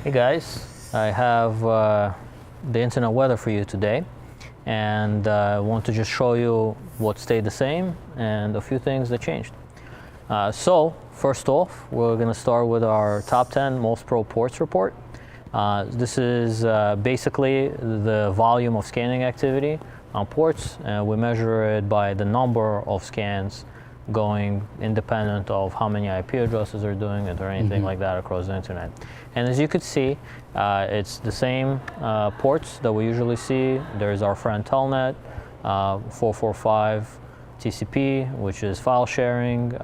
Hey guys, I have the internet weather for you today, and I want to just show you what stayed the same and a few things that changed. So first off, we're going to start with our top 10 most pro ports report. This is basically the volume of scanning activity on ports, and we measure it by the number of scans going independent of how many IP addresses are doing it or anything like that across the internet. And as you could see, it's the same ports that we usually see. There's our friend Telnet, 445 TCP, which is file sharing.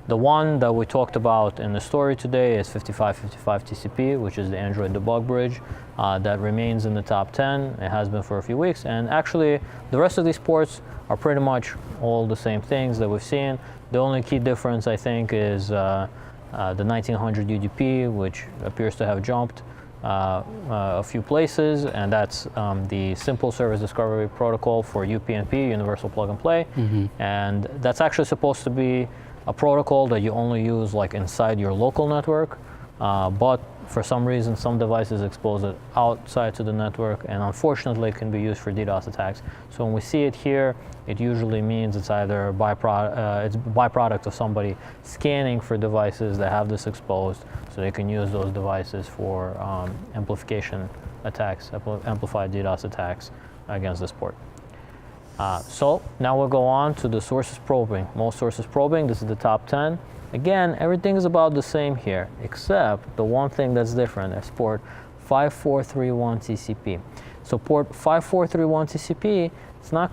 The one that we talked about in the story today is 5555 TCP, which is the Android debug bridge. That remains in the top 10. It has been for a few weeks. And actually, the rest of these ports are pretty much all the same things that we've seen. The only key difference, I think, is the 1900 UDP, which appears to have jumped a few places, and that's the Simple Service Discovery Protocol for UPnP, Universal Plug and Play. And that's actually supposed to be a protocol that you only use like inside your local network, but for some reason some devices expose it outside to the network, and unfortunately it can be used for DDoS attacks. So when we see it here, it usually means it's either it's a byproduct of somebody scanning for devices that have this exposed, so they can use those devices for amplification attacks, amplified DDoS attacks against this port. So now we'll go on to the sources probing. Most sources probing, this is the top 10. Again, everything is about the same here, except the one thing that's different is port 5431 TCP. So port 5431 TCP, it's not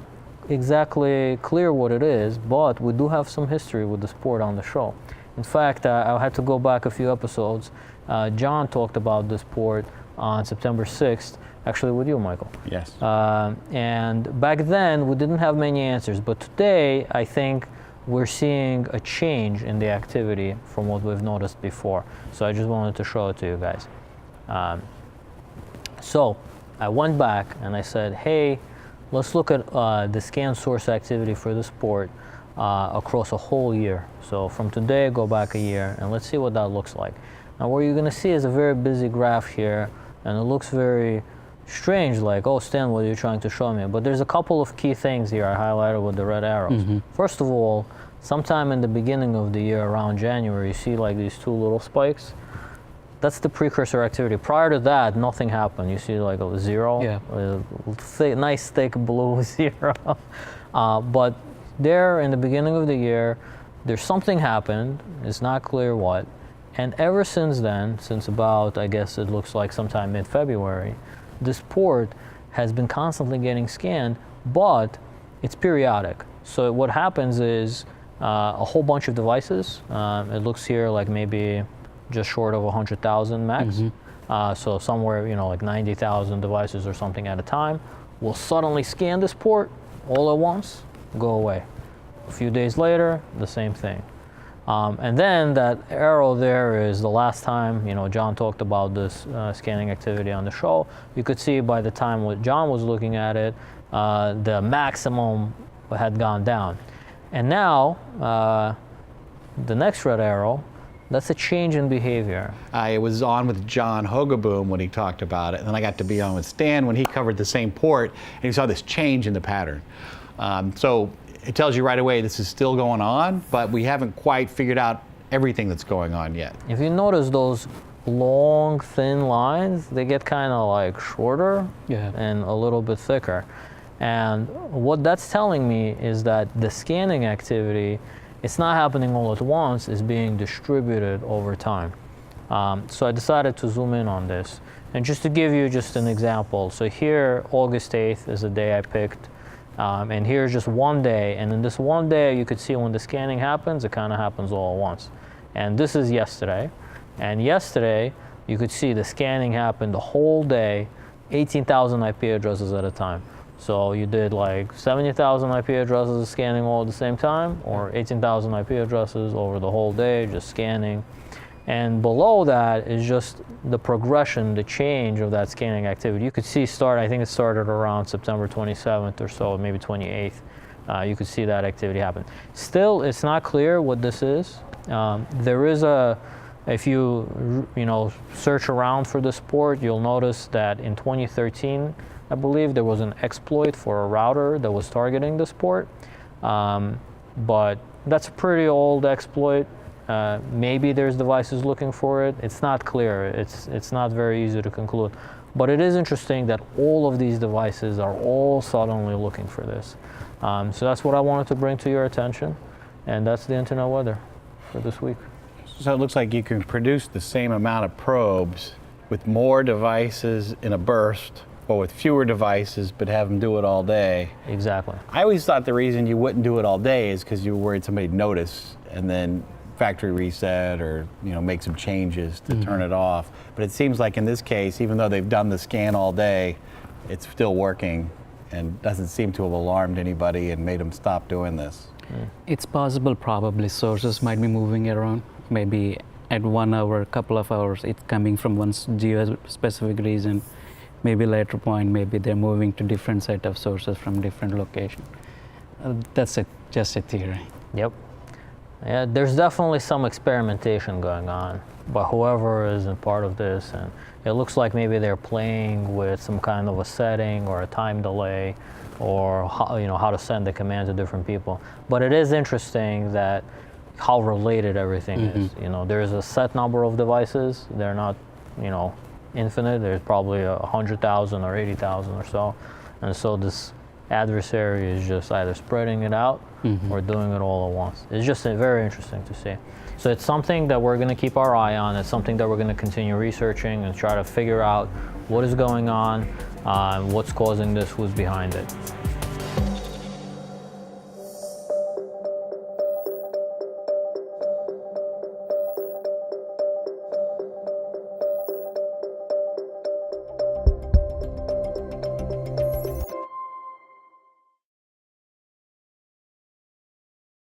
exactly clear what it is, but we do have some history with this port on the show. In fact, I had to go back a few episodes. John talked about this port on September 6th, actually with you, Michael. Yes. And back then, we didn't have many answers, but today, I think we're seeing a change in the activity from what we've noticed before. So I just wanted to show it to you guys. So I went back and I said, hey, let's look at the scan source activity for this port across a whole year. So from today, go back a year, and let's see what that looks like. Now what you're gonna see is a very busy graph here, and it looks very strange, like, oh, Stan, what are you trying to show me? But there's a couple of key things here I highlighted with the red arrows. First of all, sometime in the beginning of the year, around January, you see like these two little spikes. That's the precursor activity. Prior to that, nothing happened. You see like a zero, a nice thick blue zero. But there in the beginning of the year, there's something happened. It's not clear what. And ever since then, since about, I guess it looks like sometime mid-February, this port has been constantly getting scanned, but it's periodic. So what happens is a whole bunch of devices, it looks here like maybe just short of 100,000 max. So somewhere, like 90,000 devices or something at a time will suddenly scan this port all at once, go away. A few days later, the same thing. And then that arrow there is the last time, John talked about this scanning activity on the show. You could see by the time what John was looking at it, the maximum had gone down. And now, the next red arrow, that's a change in behavior. I was on with John Hogaboom when he talked about it, and then I got to be on with Stan when he covered the same port, and he saw this change in the pattern. So it tells you right away this is still going on, but we haven't quite figured out everything that's going on yet. If you notice those long, thin lines, they get kind of like shorter and a little bit thicker. And what that's telling me is that the scanning activity, it's not happening all at once, it's being distributed over time. So I decided to zoom in on this. And just to give you just an example, so here, August 8th is the day I picked. And here's just one day, and in this one day you could see when the scanning happens, it kind of happens all at once. And this is yesterday, and yesterday you could see the scanning happen the whole day, 18,000 IP addresses at a time. So you did like 70,000 IP addresses scanning all at the same time, or 18,000 IP addresses over the whole day just scanning. And below that is just the progression, the change of that scanning activity. You could see I think it started around September 27th or so, maybe 28th. You could see that activity happen. Still, it's not clear what this is. There is a if you search around for this port, you'll notice that in 2013, I believe there was an exploit for a router that was targeting this port. But that's a pretty old exploit. Maybe there's devices looking for it. It's not clear. It's not very easy to conclude. But it is interesting that all of these devices are all suddenly looking for this. So that's what I wanted to bring to your attention. And that's the internet weather for this week. So it looks like you can produce the same amount of probes with more devices in a burst, or with fewer devices, but have them do it all day. Exactly. I always thought the reason you wouldn't do it all day is because you were worried somebody'd notice and then factory reset or make some changes to turn it off. But it seems like in this case, even though they've done the scan all day, it's still working and doesn't seem to have alarmed anybody and made them stop doing this. It's possible probably sources might be moving around. Maybe at 1 hour, a couple of hours, it's coming from one geo-specific region. Maybe later point, maybe they're moving to different set of sources from different location. That's just a theory. Yep. Yeah, there's definitely some experimentation going on by whoever is a part of this, and it looks like maybe they're playing with some kind of a setting or a time delay, or how to send the command to different people. But it is interesting that how related everything is. There's a set number of devices. They're not, infinite. There's probably 100,000 or 80,000 or so, and so this adversary is just either spreading it out or doing it all at once. It's just very interesting to see. So it's something that we're going to keep our eye on. It's something that we're going to continue researching and try to figure out what is going on, what's causing this, who's behind it.